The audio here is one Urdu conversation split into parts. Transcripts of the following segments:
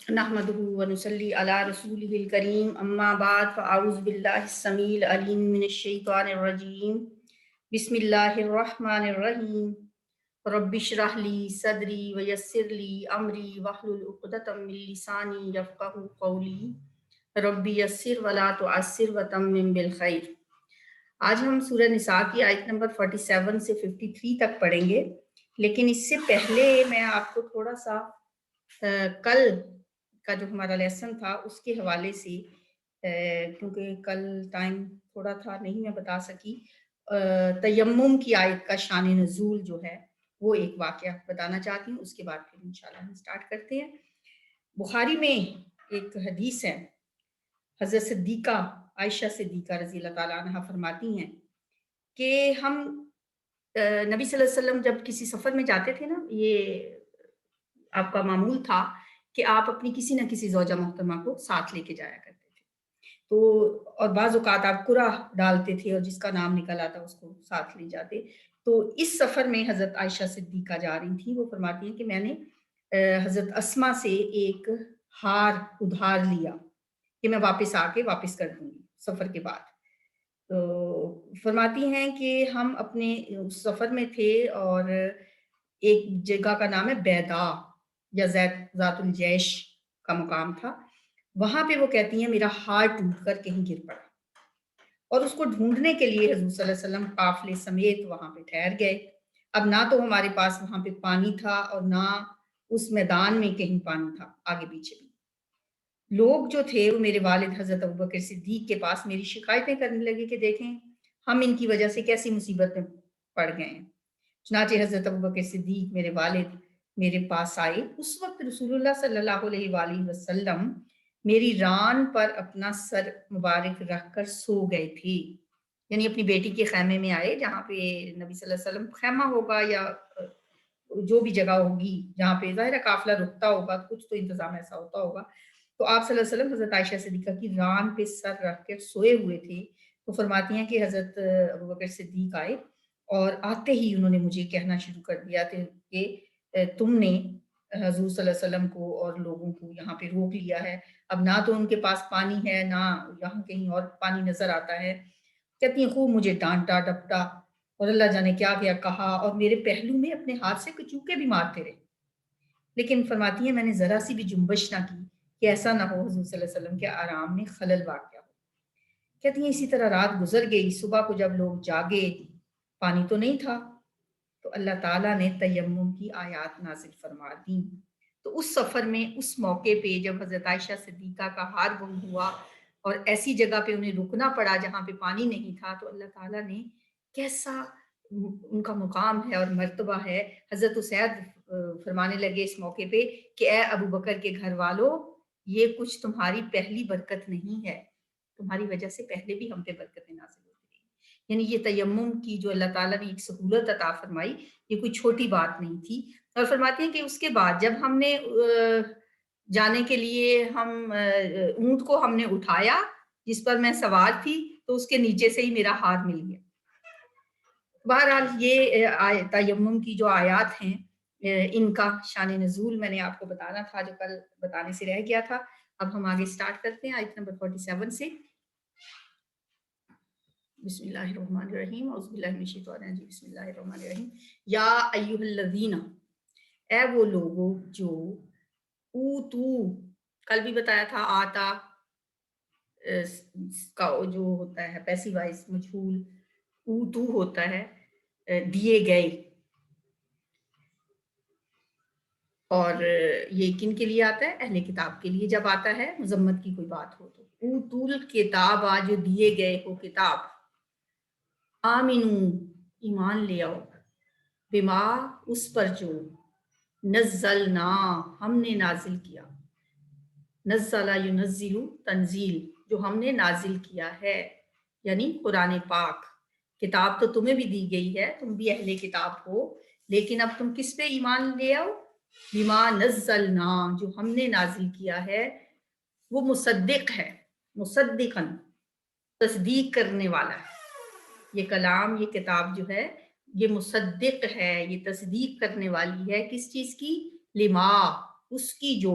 نحمده ونصلي على رسوله الكريم اما بعد فاعوذ بالله السميع العليم من الشيطان الرجيم بسم الله الرحمن الرحيم رب اشرح لي صدري ويسر لي امري واحلل عقدة من لساني يفقهوا قولي رب يسر ولا تعسر وتمم بالخير۔ آج ہم سورہ نساء کی آیت نمبر 47 سے 53 تک پڑھیں گے، لیکن اس سے پہلے میں آپ کو تھوڑا سا کل کا جو ہمارا لیسن تھا اس کے حوالے سے، کیونکہ کل ٹائم تھوڑا تھا نہیں میں بتا سکی، تیمم کی آیت کا شان نزول جو ہے وہ ایک واقعہ بتانا چاہتی ہوں، اس کے بعد پھر انشاءاللہ ہم سٹارٹ کرتے ہیں۔ بخاری میں ایک حدیث ہے، حضرت صدیقہ عائشہ صدیقہ رضی اللہ تعالیٰ عنہ فرماتی ہیں کہ ہم نبی صلی اللہ علیہ وسلم جب کسی سفر میں جاتے تھے نا، یہ آپ کا معمول تھا کہ آپ اپنی کسی نہ کسی زوجہ محترمہ کو ساتھ لے کے جایا کرتے تھے، تو اور بعض اوقات آپ قرعہ ڈالتے تھے اور جس کا نام نکل آتا اس کو ساتھ لے جاتے۔ تو اس سفر میں حضرت عائشہ صدیقہ جا رہی تھی، وہ فرماتی ہیں کہ میں نے حضرت اسما سے ایک ہار ادھار لیا کہ میں واپس آ کے واپس کر دوں گی سفر کے بعد۔ تو فرماتی ہیں کہ ہم اپنے اس سفر میں تھے اور ایک جگہ کا نام ہے بیدا یا ذات الجیش کا مقام تھا، وہاں پہ وہ کہتی ہیں میرا ہار ٹوٹ کر کہیں گر پڑا، اور اس کو ڈھونڈنے کے لیے حضور صلی اللہ علیہ وسلم قافلے سمیت وہاں پہ ٹھہر گئے۔ اب نہ تو ہمارے پاس وہاں پہ پانی تھا اور نہ اس میدان میں کہیں پانی تھا، آگے پیچھے بھی لوگ جو تھے وہ میرے والد حضرت ابوبکر صدیق کے پاس میری شکایتیں کرنے لگے کہ دیکھیں ہم ان کی وجہ سے کیسی مصیبت میں پڑ گئے ہیں۔ چنانچہ حضرت ابوبکر صدیق میرے والد میرے پاس آئے، اس وقت رسول اللہ صلی اللہ علیہ وآلہ وسلم میری ران پر اپنا سر مبارک رکھ کر سو گئے تھے، یعنی اپنی بیٹی کے خیمے میں آئے جہاں پہ نبی صلی اللہ علیہ وسلم خیمہ ہوگا یا جو بھی جگہ ہوگی جہاں پہ ظاہر قافلہ رکتا ہوگا، کچھ تو انتظام ایسا ہوتا ہوگا۔ تو آپ صلی اللہ علیہ وسلم حضرت عائشہ صدیقہ کی ران پہ سر رکھ کر سوئے ہوئے تھے۔ تو فرماتی ہیں کہ حضرت ابوبکر صدیق آئے اور آتے ہی انہوں نے مجھے کہنا شروع کر دیا تھا کہ تم نے حضور صلی اللہ علیہ وسلم کو اور لوگوں کو یہاں پہ روک لیا ہے، اب نہ تو ان کے پاس پانی ہے نہ یہاں کہیں اور پانی نظر آتا ہے۔ کہتی ہیں خوب مجھے ڈانٹا ڈپٹا اور اللہ جانے کیا کیا کہا، اور میرے پہلو میں اپنے ہاتھ سے کچوکے بھی مارتے رہے، لیکن فرماتی ہیں میں نے ذرا سی بھی جنبش نہ کی کہ ایسا نہ ہو حضور صلی اللہ علیہ وسلم کے آرام میں خلل واقع ہو۔ کہتی ہیں اسی طرح رات گزر گئی، صبح کو جب لوگ جاگے پانی تو نہیں تھا، تو اللہ تعالیٰ نے تیمم کی آیات نازل فرما دی۔ تو اس سفر میں اس موقع پہ جب حضرت عائشہ صدیقہ کا ہار گم ہوا اور ایسی جگہ پہ انہیں رکنا پڑا جہاں پہ پانی نہیں تھا، تو اللہ تعالیٰ نے کیسا ان کا مقام ہے اور مرتبہ ہے۔ حضرت اسید فرمانے لگے اس موقع پہ کہ اے ابو بکر کے گھر والوں، یہ کچھ تمہاری پہلی برکت نہیں ہے، تمہاری وجہ سے پہلے بھی ہم پہ برکتیں نازل ہوتی رہی۔ یعنی یہ تیمم کی جو اللہ تعالیٰ نے ایک سہولت عطا فرمائی، یہ کوئی چھوٹی بات نہیں تھی۔ اور فرماتی ہیں کہ اس کے بعد جب ہم نے جانے کے لیے ہم اونٹ کو ہم نے اٹھایا جس پر میں سوار تھی، تو اس کے نیچے سے ہی میرا ہار مل گیا۔ بہرحال یہ تیمم کی جو آیات ہیں ان کا شان نزول میں نے آپ کو بتانا تھا جو کل بتانے سے رہ گیا تھا۔ اب ہم آگے سٹارٹ کرتے ہیں آیت نمبر 47 سے۔ بسم اللہ الرحمن الرحیم، اعوذ باللہ من الشیطان الرجیم، بسم اللہ الرحمن الرحیم۔ یا ایھا الذین، اے وہ لوگوں جو اوتو، کل بھی بتایا تھا آتا کا جو ہوتا ہے پیسیو وائز مجہول، اوتو ہوتا ہے دیے گئے، اور یہ کن کے لیے آتا ہے؟ اہل کتاب کے لیے جب آتا ہے مذمت کی کوئی بات ہو تو۔ اوتول کتاب، آج دیے گئے ہو کتاب، آمنو ایمان لے آؤ، بما اس پر جو نزلنا ہم نے نازل کیا، نزل ینزل تنزیل جو ہم نے نازل کیا ہے، یعنی قرآن پاک۔ کتاب تو تمہیں بھی دی گئی ہے، تم بھی اہل کتاب ہو، لیکن اب تم کس پہ ایمان لے آؤ؟ بما نزلنا جو ہم نے نازل کیا ہے، وہ مصدق ہے، مصدقاً تصدیق کرنے والا ہے۔ یہ کلام، یہ کتاب جو ہے یہ مصدق ہے، یہ تصدیق کرنے والی ہے کس چیز کی؟ لما، اس کی جو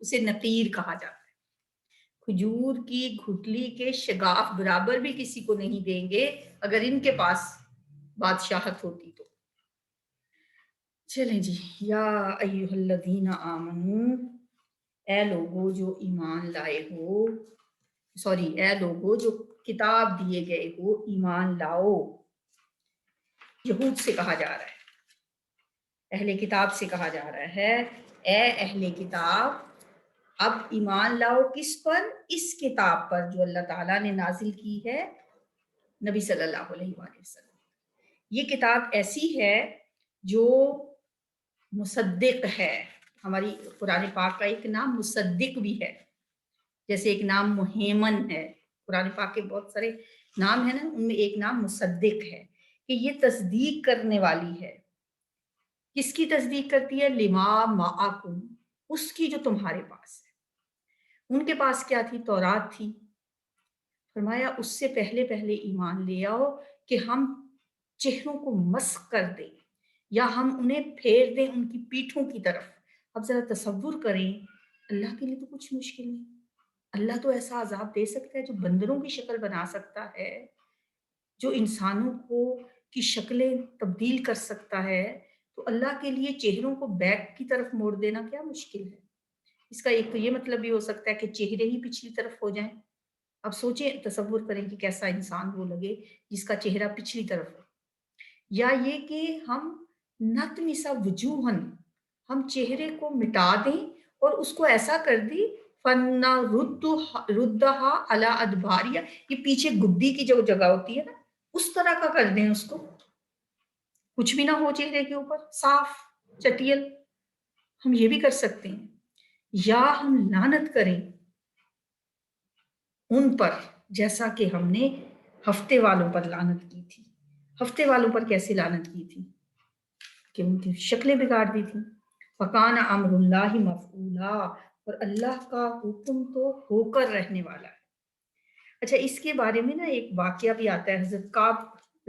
اسے نقیر کہا جاتا ہے۔ کھجور کی گھٹلی کے شگاف برابر بھی کسی کو نہیں دیں گے اگر ان کے پاس بادشاہت ہوتی تو۔ چلیں جی، یا ایھا الذین آمنو، اے لوگو جو ایمان لائے ہو، اے لوگو جو کتاب دیے گئے ہو، ایمان لاؤ۔ یہود سے کہا جا رہا ہے، اہل کتاب سے کہا جا رہا ہے، اے اہل کتاب اب ایمان لاؤ کس پر؟ اس کتاب پر جو اللہ تعالیٰ نے نازل کی ہے نبی صلی اللہ علیہ وآلہ وسلم۔ یہ کتاب ایسی ہے جو مصدق ہے۔ ہماری قرآن پاک کا ایک نام مصدق بھی ہے، جیسے ایک نام مہیمن ہے۔ قرآن پاک کے بہت سارے نام ہیں نا، ان میں ایک نام مصدق ہے کہ یہ تصدیق کرنے والی ہے۔ کس کی تصدیق کرتی ہے؟ لما معکم، اس کی جو تمہارے پاس ہے۔ ان کے پاس کیا تھی؟ تورات تھی۔ فرمایا اس سے پہلے ایمان لے آؤ کہ ہم چہروں کو مسخ کر دیں یا ہم انہیں پھیر دیں ان کی پیٹھوں کی طرف۔ اب ذرا تصور کریں، اللہ کے لیے تو کچھ مشکل نہیں۔ اللہ تو ایسا عذاب دے سکتا ہے جو بندروں کی شکل بنا سکتا ہے، جو انسانوں کی شکلیں تبدیل کر سکتا ہے۔ تو اللہ کے لیے چہروں کو بیک کی طرف موڑ دینا کیا مشکل ہے؟ اس کا ایک تو یہ مطلب بھی ہو سکتا ہے کہ چہرے ہی پچھلی طرف ہو جائیں۔ اب سوچیں، تصور کریں کہ کیسا انسان وہ لگے جس کا چہرہ پچھلی طرف ہو۔ یا یہ کہ ہم نتمسا وجوہن، ہم چہرے کو مٹا دیں اور اس کو ایسا کر دی فنا ردہا علی ادباریہ، یہ پیچھے گدی کی جو جگہ ہوتی ہے نا، اس طرح کا کر دیں اس کو، کچھ بھی نہ ہو چہرے کے اوپر، صاف چٹیل۔ ہم یہ بھی کر سکتے ہیں۔ یا ہم لعنت کریں ان پر جیسا کہ ہم نے ہفتے والوں پر لعنت کی تھی۔ ہفتے والوں پر کیسے لعنت کی تھی؟ کہ ان کی شکلیں بگاڑ دی تھی۔ فکان امر اللہ مفعولا، اور اللہ کا حکم تو ہو کر رہنے والا ہے۔ اچھا، اس کے بارے میں نا ایک واقعہ بھی آتا ہے حضرت کعب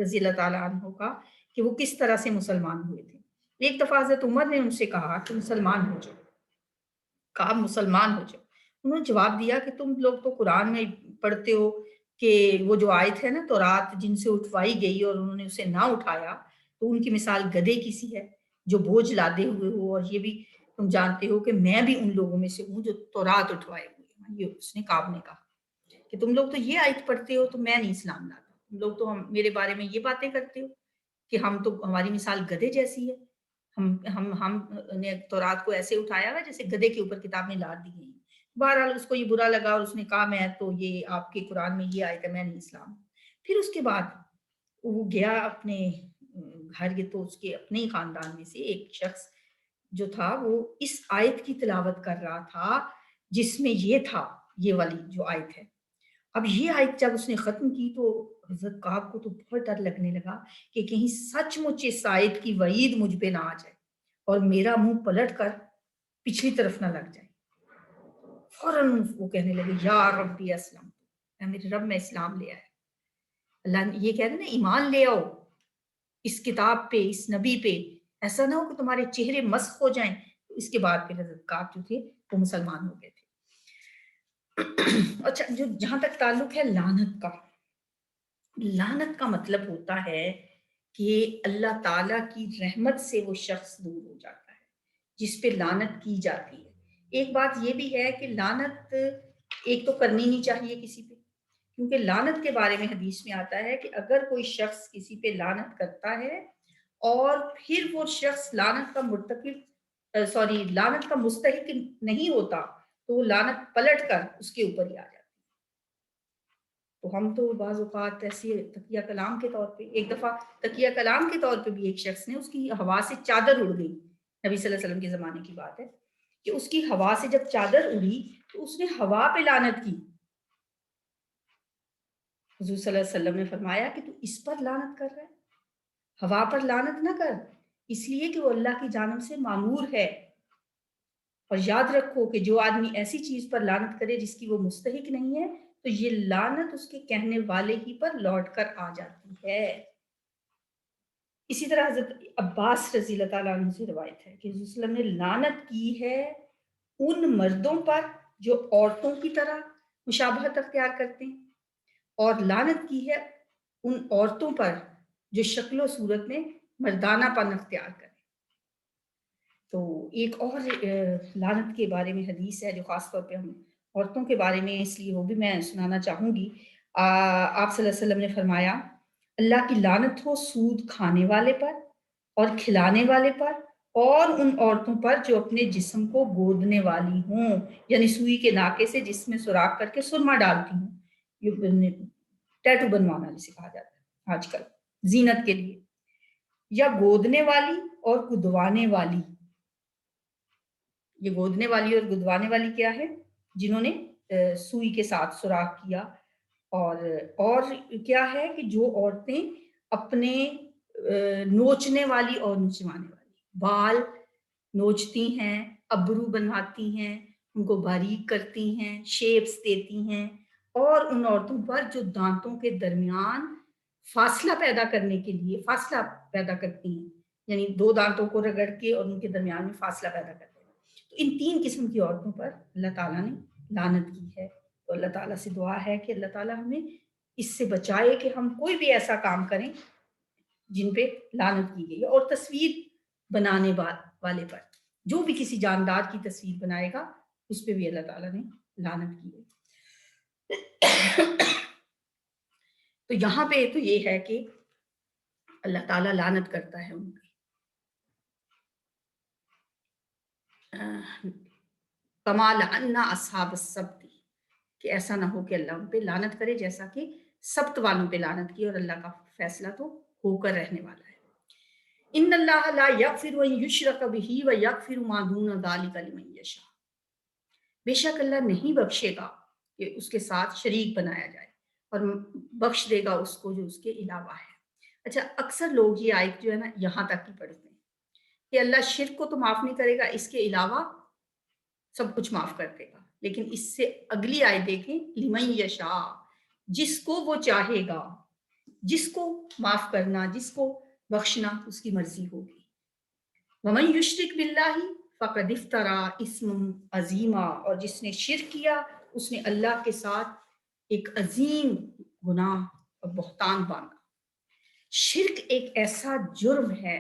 رضی اللہ تعالیٰ عنہ کا، کہ وہ کس طرح سے مسلمان ہوئے تھے۔ ایک دفعہ حضرت عمر نے ان سے کہا کہ مسلمان ہو جاؤ، کعب مسلمان ہو جاؤ۔ انہوں نے جواب دیا کہ تم لوگ تو قرآن میں پڑھتے ہو کہ وہ جو آیت ہے نا تورات جن سے اٹھوائی گئی اور انہوں نے اسے نہ اٹھایا، تو ان کی مثال گدھے کی سی ہے جو بوجھ لادے ہوئے ہو، اور یہ بھی تم جانتے ہو کہ میں بھی ان لوگوں میں سے ہوں جو تورات اٹھوائے ہوئے ہیں۔ یہ اس نے کعب نے کہا کہ تم لوگ تو یہ آیت پڑھتے ہو تو میں نہیں اسلام لاتا، تم لوگ تو میرے بارے میں یہ باتیں کرتے ہو کہ ہم تو، ہماری مثال گدھے جیسی ہے، ہم نے تورات کو ایسے اٹھایا ہے جیسے گدھے کے اوپر کتابیں لاد دی گئی۔ بہرحال اس کو یہ برا لگا اور اس نے کہا میں تو یہ آپ کے قرآن میں یہ آیت ہے، میں نہیں اسلام۔ پھر اس کے بعد وہ گیا اپنے گھر، یہ تو اس کے اپنے ہی خاندان میں سے ایک شخص جو تھا وہ اس آیت کی تلاوت کر رہا تھا جس میں یہ تھا، یہ والی جو آیت ہے۔ اب یہ آیت جب اس نے ختم کی تو حضرت کعب کو تو بہت ڈر لگنے لگا کہ کہیں سچ مچ اس آیت کی وعید مجھ پہ نہ آ جائے اور میرا منہ پلٹ کر پچھلی طرف نہ لگ جائے۔ فوراً وہ کہنے لگے یا ربی اسلم، اے میرے رب میں اسلام لے آیا۔ اللہ یہ کہہ رہے نا ایمان لے آؤ اس کتاب پہ، اس نبی پہ، ایسا نہ ہو کہ تمہارے چہرے مسخ ہو جائیں۔ تو اس کے بعد پھر حضرت کعب جو تھے وہ مسلمان ہو گئے تھے۔ اچھا، جہاں تک تعلق ہے لعنت کا، لعنت کا مطلب ہوتا ہے کہ اللہ تعالیٰ کی رحمت سے وہ شخص دور ہو جاتا ہے جس پہ لعنت کی جاتی ہے۔ ایک بات یہ بھی ہے کہ لعنت ایک تو کرنی نہیں چاہیے کسی پہ، کیونکہ لعنت کے بارے میں حدیث میں آتا ہے کہ اگر کوئی شخص کسی پہ لعنت کرتا ہے اور پھر وہ شخص لعنت کا لعنت کا مستحق نہیں ہوتا تو وہ لعنت پلٹ کر اس کے اوپر ہی آ جاتی ہے۔ تو ہم تو بعض اوقات ایسی تکیہ کلام کے طور پہ، ایک دفعہ تکیہ کلام کے طور پہ بھی ایک شخص نے، اس کی ہوا سے چادر اڑ گئی، نبی صلی اللہ علیہ وسلم کے زمانے کی بات ہے کہ اس کی ہوا سے جب چادر اڑی تو اس نے ہوا پہ لعنت کی۔ حضور صلی اللہ علیہ وسلم نے فرمایا کہ تو اس پر لعنت کر رہا ہے، ہوا پر لعنت نہ کر، اس لیے کہ وہ اللہ کی جانب سے مامور ہے۔ اور یاد رکھو کہ جو آدمی ایسی چیز پر لعنت کرے جس کی وہ مستحق نہیں ہے تو یہ لعنت اس کے کہنے والے ہی پر لوٹ کر آ جاتی ہے۔ اسی طرح حضرت عباس رضی اللہ تعالیٰ عنہ سے روایت ہے کہ حضور صلی اللہ علیہ وسلم نے لعنت کی ہے ان مردوں پر جو عورتوں کی طرح مشابہت اختیار کرتے ہیں، اور لعنت کی ہے ان عورتوں پر جو شکل و صورت میں مردانہ پن اختیار کریں۔ تو ایک اور لعنت کے بارے میں حدیث ہے جو خاص طور پہ ہم عورتوں کے بارے میں، اس لیے وہ بھی میں سنانا چاہوں گی۔ آپ صلی اللہ علیہ وسلم نے فرمایا، اللہ کی لعنت ہو سود کھانے والے پر اور کھلانے والے پر، اور ان عورتوں پر جو اپنے جسم کو گودنے والی ہوں، یعنی سوئی کے ناکے سے جس میں سوراخ کر کے سرما ڈالتی ہوں، یہ ٹیٹو بنوانا جسے کہا جاتا ہے آج کل زینت کے لیے، یا گودنے والی اور گدوانے والی۔ یہ گودنے والی اور گدوانے والی کیا ہے؟ جنہوں نے سوئی کے ساتھ سوراخ کیا، اور کیا ہے کہ جو عورتیں اپنے نوچنے والی اور نچوانے والی، بال نوچتی ہیں، ابرو بنواتی ہیں، ان کو باریک کرتی ہیں، شیپس دیتی ہیں، اور ان عورتوں پر جو دانتوں کے درمیان فاصلہ پیدا کرنے کے لیے فاصلہ پیدا کرتی ہیں، یعنی دو دانتوں کو رگڑ کے اور ان کے درمیان میں فاصلہ پیدا کرتے ہیں۔ تو ان تین قسم کی عورتوں پر اللہ تعالیٰ نے لعنت کی ہے۔ تو اللہ تعالیٰ سے دعا ہے کہ اللہ تعالیٰ ہمیں اس سے بچائے کہ ہم کوئی بھی ایسا کام کریں جن پہ لعنت کی گئی ہے۔ اور تصویر بنانے والے پر، جو بھی کسی جاندار کی تصویر بنائے گا اس پہ بھی اللہ تعالیٰ نے لعنت کی ہے۔ تو یہاں پہ تو یہ ہے کہ اللہ تعالیٰ لعنت کرتا ہے ان کی۔ کما لعنا اصحاب السبت، کہ ایسا نہ ہو کہ اللہ ان پہ لعنت کرے جیسا کہ سبت والوں پہ لعنت کی، اور اللہ کا فیصلہ تو ہو کر رہنے والا ہے۔ ان اللہ لا یغفر ان یشرک بہ ویغفر ما دون ذلک لمن یشاء، بے شک اللہ نہیں بخشے گا کہ اس کے ساتھ شریک بنایا جائے، اور بخش دے گا اس کو جو اس کے علاوہ ہے۔ اچھا، اکثر لوگ یہ آیت جو ہے نا یہاں تک ہی پڑھتے ہیں کہ اللہ شرک کو تو معاف نہیں کرے گا، اس کے علاوہ سب کچھ معاف کر دے گا، لیکن اس سے اگلی آیت دیکھیں، لمن یشاء، جس کو وہ چاہے گا، جس کو معاف کرنا، جس کو بخشنا اس کی مرضی ہوگی۔ ومن یشرک باللہ فقد افتری اسم عظیما، اور جس نے شرک کیا اس نے اللہ کے ساتھ ایک عظیم گناہ اور بہتان باندھا۔ شرک ایک ایسا جرم ہے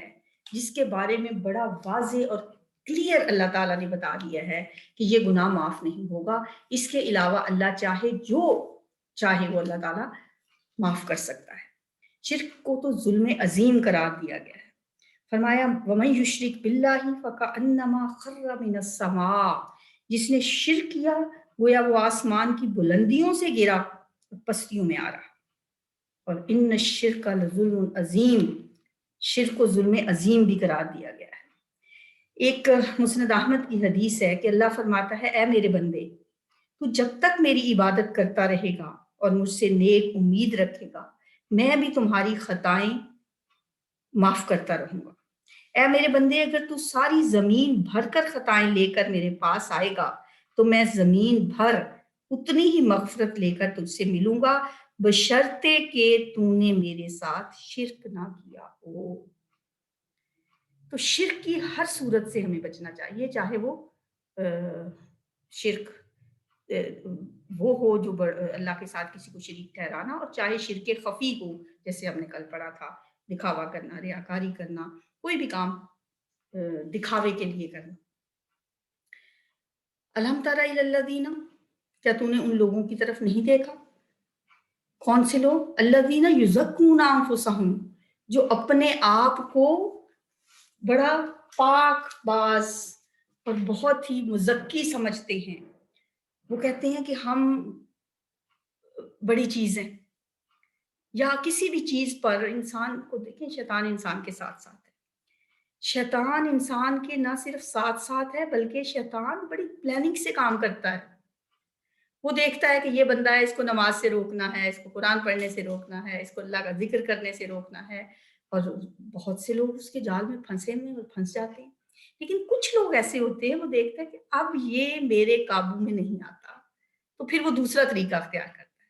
جس کے بارے میں بڑا واضح اور کلیئر اللہ تعالیٰ نے بتا دیا ہے کہ یہ گناہ معاف نہیں ہوگا، اس کے علاوہ اللہ چاہے جو چاہے وہ اللہ تعالیٰ معاف کر سکتا ہے۔ شرک کو تو ظلم عظیم قرار دیا گیا ہے۔ فرمایا وَمَن يُشْرِكْ بِاللَّهِ فَكَأَنَّمَا خَرَّ مِنَ السَّمَاءِ، جس نے شرک کیا گویا وہ آسمان کی بلندیوں سے گرا پستیوں میں آ رہا۔ اور ان الشرک لظلم عظیم، شرک کو ظلم عظیم بھی قرار دیا گیا ہے۔ ایک مسند احمد کی حدیث ہے کہ اللہ فرماتا ہے، اے میرے بندے، تو جب تک میری عبادت کرتا رہے گا اور مجھ سے نیک امید رکھے گا، میں بھی تمہاری خطائیں معاف کرتا رہوں گا۔ اے میرے بندے، اگر تو ساری زمین بھر کر خطائیں لے کر میرے پاس آئے گا تو میں زمین بھر اتنی ہی مغفرت لے کر تجھ سے ملوں گا، بشرطے کہ تو نے میرے ساتھ شرک نہ کیا ہو۔ تو شرک کی ہر صورت سے ہمیں بچنا چاہیے، چاہے وہ شرک وہ ہو جو اللہ کے ساتھ کسی کو شریک ٹھہرانا، اور چاہے شرک خفی ہو جیسے ہم نے کل پڑھا تھا، دکھاوا کرنا، ریاکاری کرنا، کوئی بھی کام دکھاوے کے لیے کرنا۔ الم تر الی الذین، کیا تو نے ان لوگوں کی طرف نہیں دیکھا؟ کون سے لوگ؟ الذین یزکون انفسہم، جو اپنے آپ کو بڑا پاک باز اور بہت ہی مزکی سمجھتے ہیں۔ وہ کہتے ہیں کہ ہم بڑی چیز ہیں، یا کسی بھی چیز پر انسان کو دیکھیں، شیطان انسان کے ساتھ ساتھ ہے۔ شیطان انسان کے نہ صرف ساتھ ساتھ ہے بلکہ شیطان بڑی پلاننگ سے کام کرتا ہے۔ وہ دیکھتا ہے کہ یہ بندہ ہے، اس کو نماز سے روکنا ہے، اس کو قرآن پڑھنے سے روکنا ہے، اس کو اللہ کا ذکر کرنے سے روکنا ہے، اور بہت سے لوگ اس کے جال میں پھنسے ہوئے اور پھنس جاتے ہیں۔ لیکن کچھ لوگ ایسے ہوتے ہیں، وہ دیکھتے ہیں کہ اب یہ میرے قابو میں نہیں آتا، تو پھر وہ دوسرا طریقہ اختیار کرتا ہے۔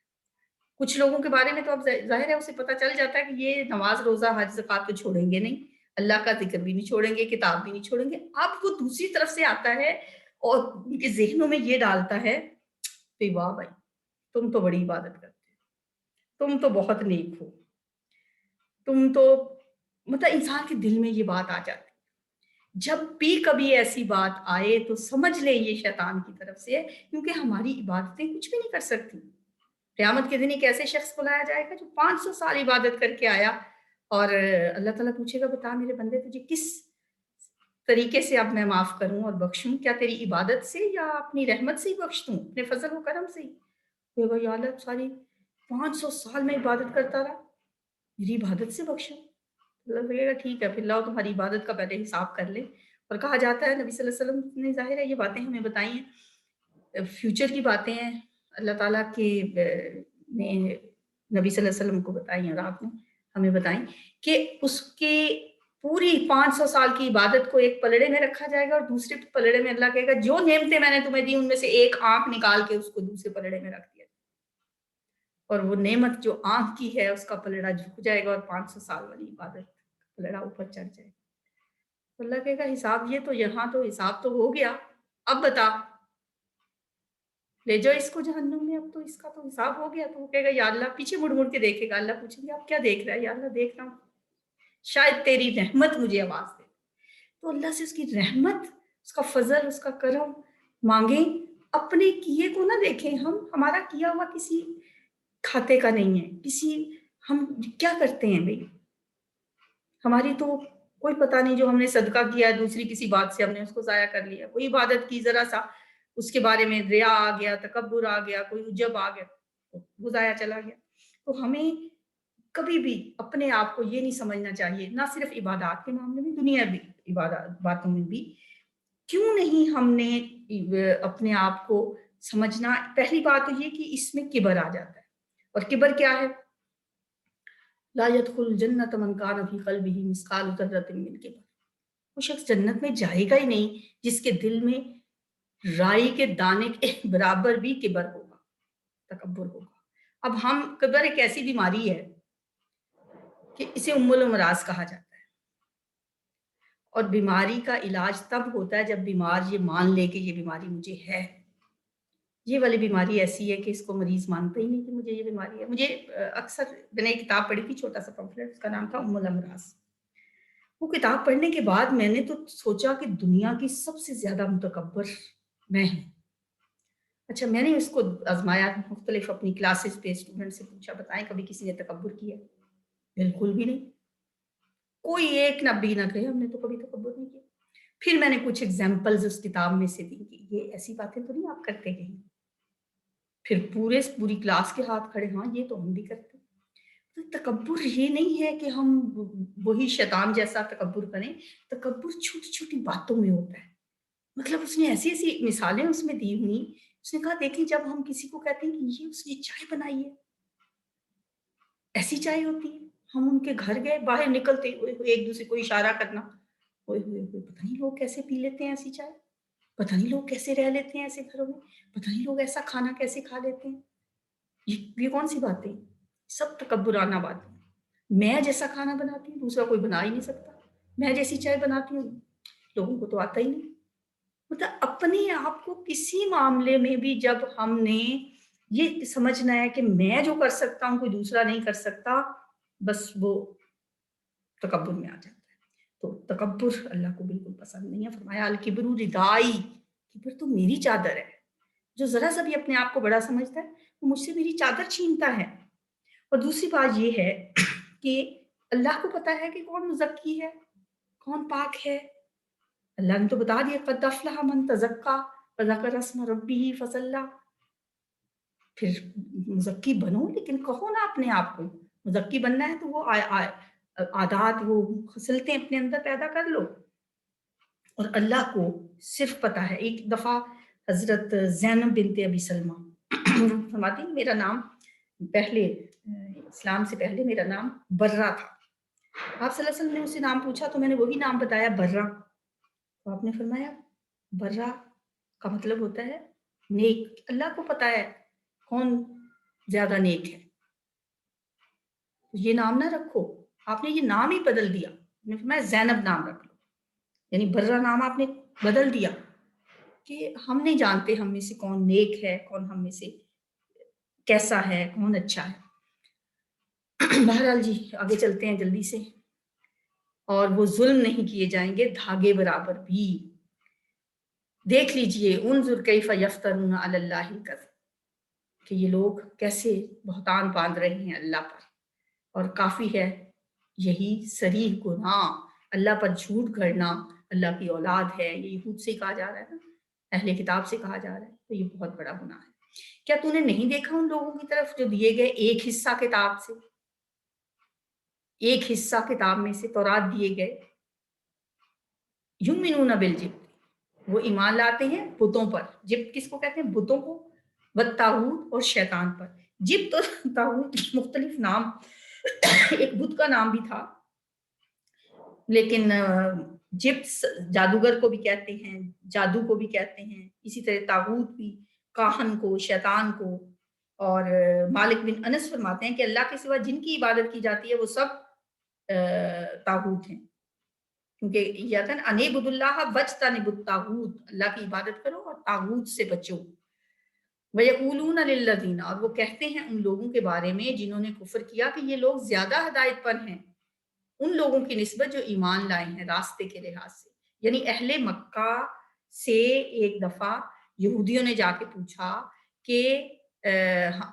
کچھ لوگوں کے بارے میں تو اب ظاہر ہے اسے پتہ چل جاتا ہے کہ یہ نماز روزہ حج زکوٰۃ تو چھوڑیں گے نہیں، اللہ کا ذکر بھی نہیں چھوڑیں گے، کتاب بھی نہیں چھوڑیں گے۔ اب وہ دوسری طرف سے آتا ہے اور ان کے ذہنوں میں یہ ڈالتا ہے کہ واہ بھائی تم تو بڑی عبادت کرتے ہو، تم تو بہت نیک ہو، تم تو مطلب انسان کے دل میں یہ بات آ جاتی ہے۔ جب بھی کبھی ایسی بات آئے تو سمجھ لیں یہ شیطان کی طرف سے ہے، کیونکہ ہماری عبادتیں کچھ بھی نہیں کر سکتی۔ قیامت کے دن ایک ایسے شخص کو لایا جائے گا جو 500 سال عبادت کر کے آیا، اور اللہ تعالیٰ پوچھے گا بتا میرے بندے تجھے کس طریقے سے اب میں معاف کروں اور بخشوں، کیا تیری عبادت سے یا اپنی رحمت سے ہی بخش دوں، اپنے فضل و کرم سے ہی؟ کہے گا یا اللہ ساری 500 سال میں عبادت کرتا رہا، میری عبادت سے بخشو۔ اللہ کہے گا ٹھیک ہے پھر لاؤ تمہاری عبادت کا پہلے حساب کر لے۔ اور کہا جاتا ہے نبی صلی اللہ علیہ وسلم نے ظاہر ہے یہ باتیں ہمیں بتائی ہیں، فیوچر کی باتیں ہیں، اللہ تعالیٰ کے نے نبی صلی اللہ علیہ وسلم کو بتائی ہیں، اور آپ نے ہمیں بتائیں کہ اس کے پوری 500 سال کی عبادت کو ایک پلڑے میں رکھا جائے گا، اور دوسرے پلڑے میں اللہ کہے گا جو نعمتیں میں نے تمہیں دی ان میں سے ایک آنکھ نکال کے اس کو دوسرے پلڑے میں رکھ دیا، اور وہ نعمت جو آنکھ کی ہے اس کا پلڑا جھک جائے گا اور 500 سال والی عبادت پلڑا اوپر چڑھ جائے گا۔ اللہ کہے گا حساب یہ تو یہاں تو حساب تو ہو گیا، اب بتا لے جاؤ اس کو جہنم میں، اب تو اس کا تو حساب ہو گیا۔ تو وہ کہے گا یا اللہ، پیچھے مڑ مڑ کے دیکھے گا، اللہ پوچھیں گے آپ کیا دیکھ رہا ہے؟ یا اللہ دیکھ رہا ہوں شاید تیری رحمت مجھے آواز دے۔ تو اللہ سے اس کی رحمت، اس کا فضل، اس کا کرم مانگیں، اپنے کیے کو نہ دیکھیں۔ ہمارا کیا ہوا کسی کھاتے کا نہیں ہے، ہم کیا کرتے ہیں بھائی، ہماری تو کوئی پتہ نہیں، جو ہم نے صدقہ کیا ہے دوسری کسی بات سے ہم نے اس کو ضائع کر لیا، کوئی عبادت کی ذرا سا اس کے بارے میں ریا آ گیا، تکبر آ گیا، کوئی عجب آ گیا، وہ ضائع چلا گیا۔ تو ہمیں کبھی بھی اپنے آپ کو یہ نہیں سمجھنا چاہیے، نہ صرف عبادات کے معاملے میں، دنیا بھی عبادات باتوں میں بھی کیوں نہیں ہم نے اپنے آپ کو سمجھنا۔ پہلی بات تو یہ کہ اس میں کبر آ جاتا ہے، اور کبر کیا ہے؟ لا يدخل الجنت من كان في قلبه مثقال ذرة من کبر، وہ شخص جنت میں جائے گا ہی نہیں جس کے دل میں رائی کے دانے کے برابر بھی کبر ہوگا، تکبر ہوگا۔ اب کبر ایک ایسی بیماری ہے کہ اسے ام الامراض کہا جاتا ہے، اور بیماری کا علاج تب ہوتا ہے جب بیمار یہ مان لے کہ یہ بیماری مجھے ہے۔ یہ والی بیماری ایسی ہے کہ اس کو مریض مانتا ہی نہیں کہ مجھے یہ بیماری ہے۔ مجھے اکثر میں نے ایک کتاب پڑھی تھی، چھوٹا سا پمفلٹ، اس کا نام تھا ام الامراض۔ وہ کتاب پڑھنے کے بعد میں نے تو سوچا کہ دنیا کی سب سے زیادہ متکبر میں ہوں۔ اچھا میں نے اس کو آزمایا، مختلف اپنی کلاسز پہ اسٹوڈنٹ سے پوچھا بتائیں کبھی کسی نے تکبر کیا؟ بالکل بھی نہیں، کوئی ایک نہ بھی نہ کہے ہم نے تو کبھی تکبر نہیں کیا۔ پھر میں نے کچھ ایگزامپلز اس کتاب میں سے دی کہ یہ ایسی باتیں تو نہیں آپ کرتے کہیں؟ پھر پوری کلاس کے ہاتھ کھڑے، ہاں یہ تو ہم بھی کرتے۔ تو تکبر یہ نہیں ہے کہ ہم وہی شیطان جیسا تکبر کریں، تکبر چھوٹی چھوٹی باتوں میں ہوتا ہے۔ مطلب اس نے ایسی ایسی مثالیں اس میں دی ہوئی، اس نے کہا دیکھیں جب ہم کسی کو کہتے ہیں کہ یہ اس نے چائے بنائی ہے، ایسی چائے ہوتی ہے، ہم ان کے گھر گئے، باہر نکلتے ایک دوسرے کو اشارہ کرنا، پتہ نہیں لوگ کیسے پی لیتے ہیں ایسی چائے، پتہ نہیں لوگ کیسے رہ لیتے ہیں ایسے گھروں میں، پتہ نہیں لوگ ایسا کھانا کیسے کھا لیتے ہیں۔ یہ کون سی باتیں؟ سب تکبرانہ باتیں۔ میں جیسا کھانا بناتی ہوں دوسرا کوئی بنا ہی نہیں سکتا، میں جیسی چائے بناتی ہوں لوگوں کو تو آتا ہی نہیں۔ مطلب اپنے آپ کو کسی معاملے میں بھی جب ہم نے یہ سمجھنا ہے کہ میں جو کر سکتا ہوں کوئی دوسرا نہیں کر سکتا، بس وہ تکبر میں آ جاتا ہے۔ تو تکبر اللہ کو بالکل پسند نہیں ہے۔ فرمایا الکبر ردائی، کبر تو میری چادر ہے۔ جو ذرا سا بھی اپنے آپ کو بڑا سمجھتا ہے وہ مجھ سے میری چادر چھینتا ہے۔ اور دوسری بات یہ ہے کہ اللہ کو پتا ہے کہ کون مزکی ہے، کون پاک ہے۔ اللہ نے تو بتا دیا قد افلح من تزکا وذکر اسم ربہ فصلی۔ پھر مزکی بنو، لیکن کہو نا اپنے آپ کو مزکی بننا ہے تو وہ عادات، وہ خصلتیں اپنے اندر پیدا کر لو۔ اور اللہ کو صرف پتا ہے۔ ایک دفعہ حضرت زینب بنت ابی سلمہ فرماتی ہیں میرا نام پہلے اسلام سے پہلے میرا نام برہ تھا۔ آپ صلی اللہ علیہ وسلم نے اسے نام پوچھا تو میں نے وہی نام بتایا برہ، تو آپ نے فرمایا برہ کا مطلب ہوتا ہے نیک۔ اللہ کو پتا ہے کون زیادہ نیک ہے، یہ نام نہ رکھو۔ آپ نے یہ نام ہی بدل دیا، میں زینب نام رکھ لو، یعنی برہ نام آپ نے بدل دیا کہ ہم نہیں جانتے ہم میں سے کون نیک ہے، کون ہم میں سے کیسا ہے، کون اچھا ہے۔ بہرحال جی آگے چلتے ہیں جلدی سے۔ اور وہ ظلم نہیں کیے جائیں گے دھاگے برابر بھی۔ دیکھ لیجئے انظر کیف یفترون علی اللہ الکذب، کہ یہ لوگ کیسے بہتان باندھ رہے ہیں اللہ پر، اور کافی ہے یہی صریح گناہ اللہ پر جھوٹ گھڑنا۔ اللہ کی اولاد ہے، یہ یہود سے کہا جا رہا ہے نا، اہل کتاب سے کہا جا رہا ہے، تو یہ بہت بڑا گناہ ہے۔ کیا تو نے نہیں دیکھا ان لوگوں کی طرف جو دیے گئے ایک حصہ کتاب سے، ایک حصہ کتاب میں سے تورات دیے گئے؟ یؤمنون بالجبت، وہ ایمان لاتے ہیں بتوں پر۔ جبت کس کو کہتے ہیں؟ بتوں کو، والطاغوت اور شیطان پر۔ جبت اور طاغوت مختلف نام، ایک بت کا نام بھی تھا، لیکن جبت جادوگر کو بھی کہتے ہیں، جادو کو بھی کہتے ہیں، اسی طرح طاغوت بھی کاہن کو، شیطان کو۔ اور مالک بن انس فرماتے ہیں کہ اللہ کے سوا جن کی عبادت کی جاتی ہے وہ سب طاغوت ہیں، کیونکہ یہ تھا نا انعبدوا اللہ واجتنبوا الطاغوت، اللہ کی عبادت کرو اور طاغوت سے بچو۔ وَيَقُولُونَ لِلَّذِينَ، اور وہ کہتے ہیں ان لوگوں کے بارے میں جنہوں نے کفر کیا کہ یہ لوگ زیادہ ہدایت پر ہیں ان لوگوں کی نسبت جو ایمان لائے ہیں راستے کے لحاظ سے۔ یعنی اہل مکہ سے ایک دفعہ یہودیوں نے جا کے پوچھا کہ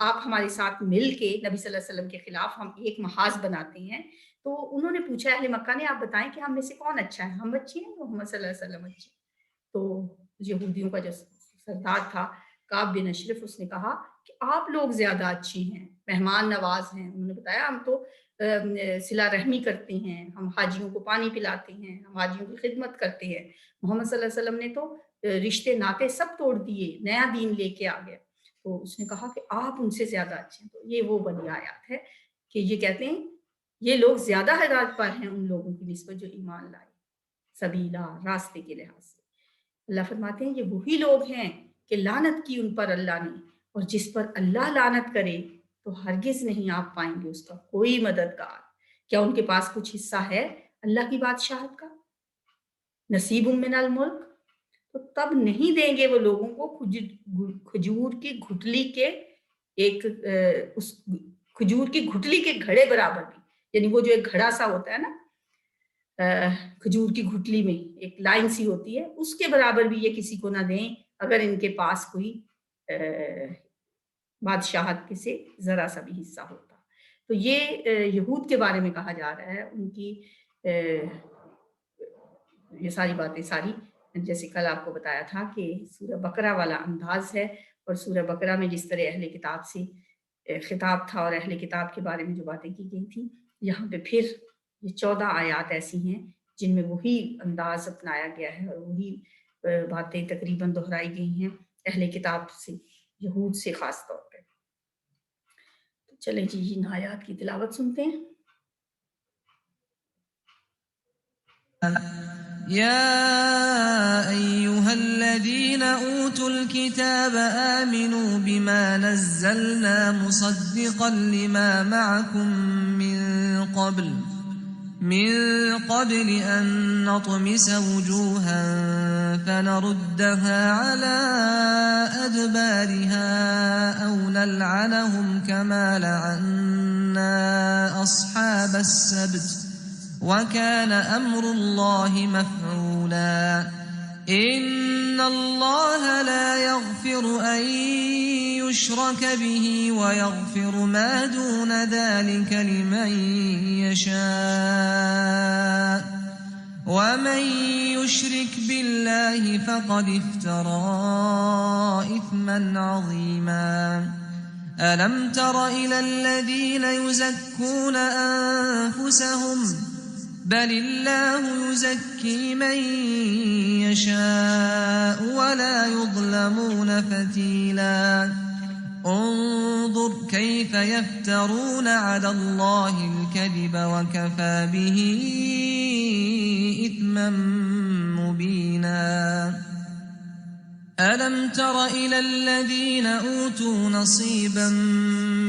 آپ ہمارے ساتھ مل کے نبی صلی اللہ علیہ وسلم کے خلاف ہم ایک محاذ بناتے ہیں، تو انہوں نے پوچھا اہل مکہ نے، آپ بتائیں کہ ہم میں سے کون اچھا ہے، ہم اچھے ہیں، محمد صلی اللہ علیہ وسلم اچھے؟ تو یہودیوں کا جو سردار تھا کعب بن اشرف، اس نے کہا کہ آپ لوگ زیادہ اچھے ہیں، مہمان نواز ہیں۔ انہوں نے بتایا ہم تو صلہ رحمی کرتے ہیں، ہم حاجیوں کو پانی پلاتے ہیں، ہم حاجیوں کی خدمت کرتے ہیں۔ محمد صلی اللہ علیہ وسلم نے تو رشتے ناطے سب توڑ دیے، نیا دین لے کے آ گیا۔ تو اس نے کہا کہ آپ ان سے زیادہ اچھے ہیں۔ تو یہ وہ بنی آیات ہے کہ یہ کہتے ہیں یہ لوگ زیادہ ہدایت پر ہیں ان لوگوں کی نسبت جو ایمان لائے سبیلا، راستے کے لحاظ سے۔ اللہ فرماتے ہیں یہ وہی لوگ ہیں کہ لعنت کی ان پر اللہ نے، اور جس پر اللہ لعنت کرے تو ہرگز نہیں آپ پائیں گے اس کا کوئی مددگار۔ کیا ان کے پاس کچھ حصہ ہے اللہ کی بادشاہت کا؟ نصیب من الملک، تو تب نہیں دیں گے وہ لوگوں کو کھجور کی گھٹلی کے ایک اس کھجور کی گھٹلی کے گھڑے برابر بھی، یعنی وہ جو ایک گھڑا سا ہوتا ہے نا کھجور کی گھٹلی میں ایک لائن سی ہوتی ہے، اس کے برابر بھی یہ کسی کو نہ دیں اگر ان کے پاس کوئی بادشاہت سے ذرا سا بھی حصہ ہوتا۔ تو یہ یہود کے بارے میں کہا جا رہا ہے، ان کی یہ ساری باتیں ساری جیسے کل آپ کو بتایا تھا کہ سورہ بقرہ والا انداز ہے، اور سورہ بقرہ میں جس طرح اہل کتاب سے خطاب تھا اور اہل کتاب کے بارے میں جو باتیں کی گئی تھیں، یہاں پہ پھر یہ 14 آیات ایسی ہیں جن میں وہی انداز اپنایا گیا ہے اور وہی باتیں تقریباً دہرائی گئی ہیں اہل کتاب سے، یہود سے خاص طور پہ۔ تو چلیں جی ان آیات کی تلاوت سنتے ہیں۔ يا أيها الذين أوتوا الكتاب آمنوا بما نزلنا مصدقا لما معكم من قبل أن نطمس وجوها فنردها على أدبارها أو نلعنهم كما لعنا أصحاب السبت وكان أمر الله مفعولا إن الله لا يغفر أن يشرك به ويغفر ما دون ذلك لمن يشاء ومن يشرك بالله فقد افترى إثما عظيما ألم تر إلى الذين يزكون أنفسهم بل الله يزكي من يشاء ولا يظلمون فتيلا انظر كيف يفترون على الله الكذب وكفى به إثما مبينا ألم تر إلى الذين أوتوا نصيبا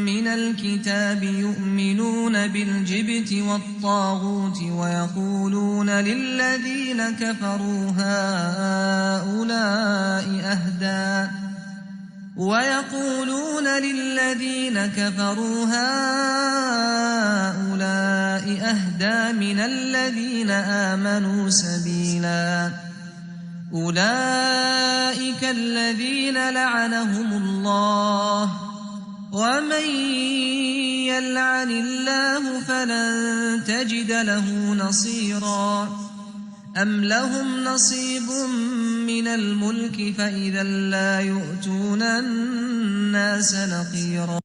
من الكتاب يؤمنون بالجبت والطاغوت ويقولون للذين كفروا هؤلاء أهدى من الذين آمنوا سبيلا أولئك الذين لعنهم الله ومن يلعن الله فلن تجد له نصيرا أم لهم نصيب من الملك فإذا لا يؤتون الناس نقيرا